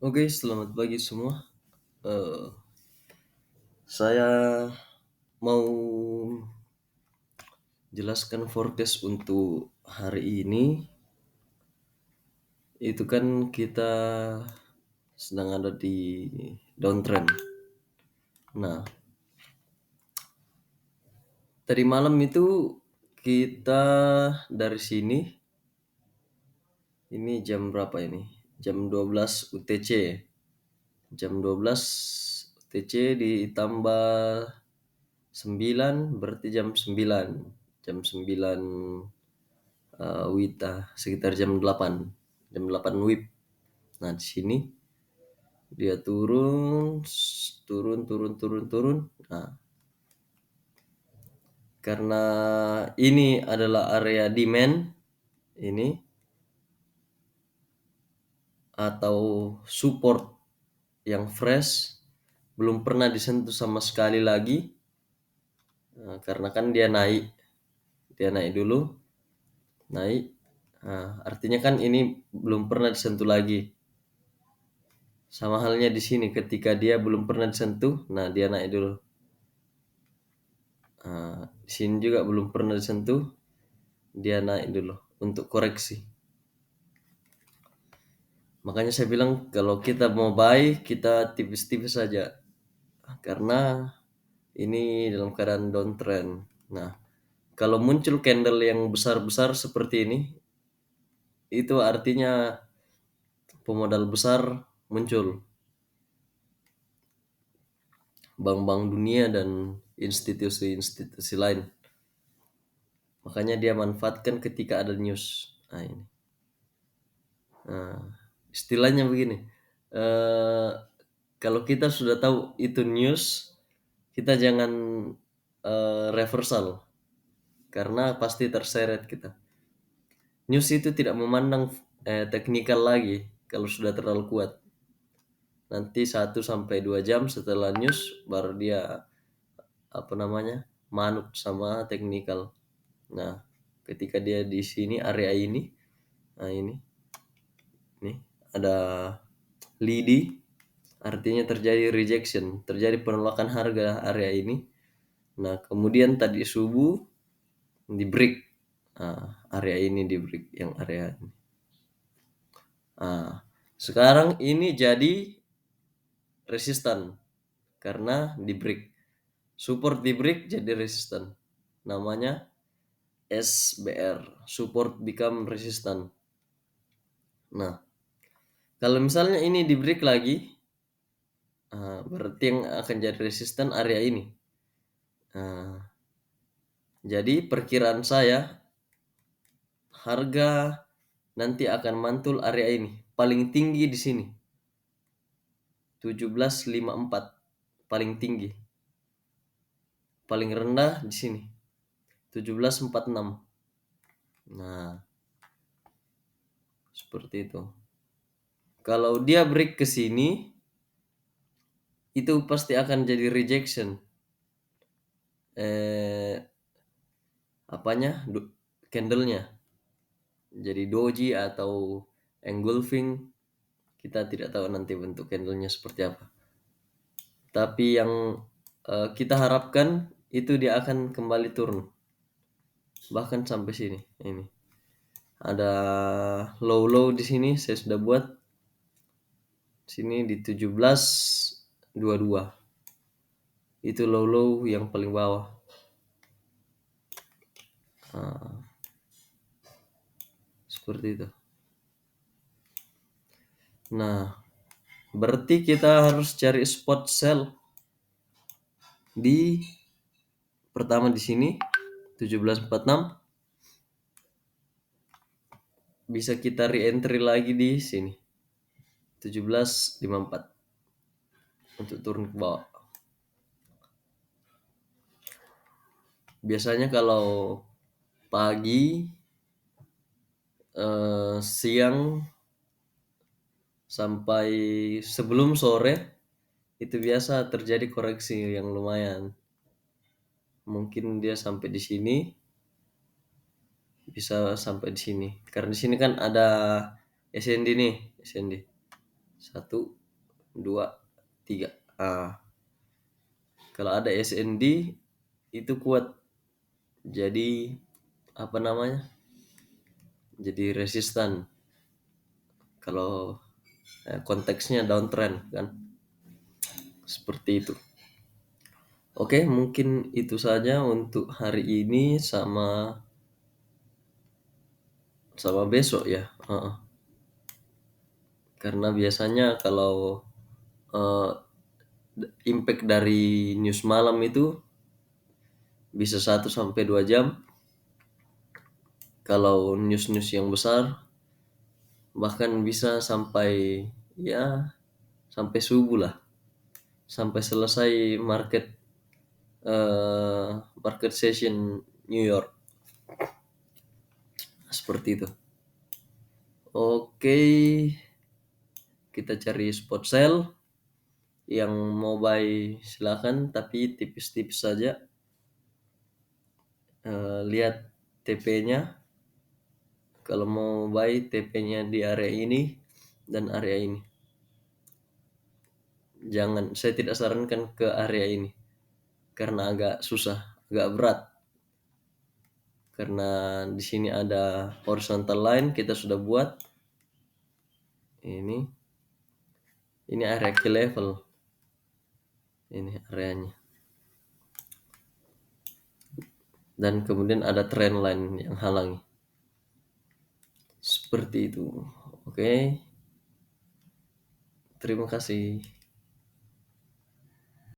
Oke, selamat pagi semua. Eh, saya mau jelaskan forecast untuk hari ini. Itu kan kita sedang ada di downtrend. Nah, tadi malam itu kita dari sini, ini jam berapa ini? Jam 12 UTC. Jam 12 UTC ditambah 9 berarti jam 9. Jam 9 Wita sekitar jam 8 WIB. Nah, di sini dia turun, turun, turun, turun, turun. Nah, karena ini adalah area demand ini atau support yang fresh, belum pernah disentuh sama sekali lagi. Nah, karena kan dia naik dulu, naik. Nah, artinya kan ini belum pernah disentuh lagi. Sama halnya di sini ketika dia belum pernah disentuh, nah dia naik dulu. Di sini juga belum pernah disentuh, dia naik dulu untuk koreksi. Makanya saya bilang kalau kita mau buy, kita tipis-tipis saja. Karena ini dalam keadaan downtrend. Nah, kalau muncul candle yang besar-besar seperti ini, itu artinya pemodal besar muncul. Bank-bank dunia dan institusi-institusi lain. Makanya dia manfaatkan ketika ada news. Nah, ini. Nah, istilahnya begini. Eh, kalau kita sudah tahu itu news, kita jangan reversal karena pasti terseret kita. News itu tidak memandang teknikal lagi kalau sudah terlalu kuat. Nanti 1 sampai 2 jam setelah news baru dia manut sama teknikal. Nah, ketika dia di sini area ini, nah ini nih ada lidi, artinya terjadi rejection, terjadi penolakan harga area ini. Nah, kemudian tadi subuh di break. Area ini di break yang area ini. Sekarang ini jadi resistan karena di break. Support di break jadi resistan. Namanya SBR, support become resistant. Nah, kalau misalnya ini di break lagi, berarti yang akan jadi resisten area ini. Jadi perkiraan saya harga nanti akan mantul area ini. Paling tinggi di sini. 1754 paling tinggi. Paling rendah di sini. 1746. Nah, seperti itu. Kalau dia break ke sini, itu pasti akan jadi rejection. Candlenya. Jadi doji atau engulfing, kita tidak tahu nanti bentuk candlenya seperti apa. Tapi yang kita harapkan itu dia akan kembali turun. Bahkan sampai sini. Ini. Ada low di sini saya sudah buat. Sini di 1722. Itu low yang paling bawah. Seperti itu. Nah, berarti kita harus cari spot sell di pertama di sini 1746. Bisa kita re-entry lagi di sini 1754 untuk turun ke bawah. Biasanya kalau pagi, siang sampai sebelum sore itu biasa terjadi koreksi yang lumayan. Mungkin dia sampai di sini, bisa sampai di sini. Karena di sini kan ada SND nih, SND. Satu, dua, tiga. Kalau ada SND itu kuat. Jadi apa namanya? Jadi resistan. Kalau konteksnya downtrend kan, seperti itu. Oke, mungkin itu saja untuk hari ini sama sama besok ya. Karena biasanya kalau eh, impact dari news malam itu bisa 1 sampai 2 jam. Kalau news-news yang besar bahkan bisa sampai ya sampai subuh lah, sampai selesai eh, market session New York, seperti itu. Oke, kita cari spot sell. Yang mau buy silakan, tapi tipis-tipis saja. Lihat TP-nya. Kalau mau buy, TP-nya di area ini dan area ini. Jangan, saya tidak sarankan ke area ini karena agak susah, agak berat. Karena di sini ada horizontal line kita sudah buat. Ini area key level. Ini areanya. Dan kemudian ada trend line yang halangi. Seperti itu. Oke. Terima kasih.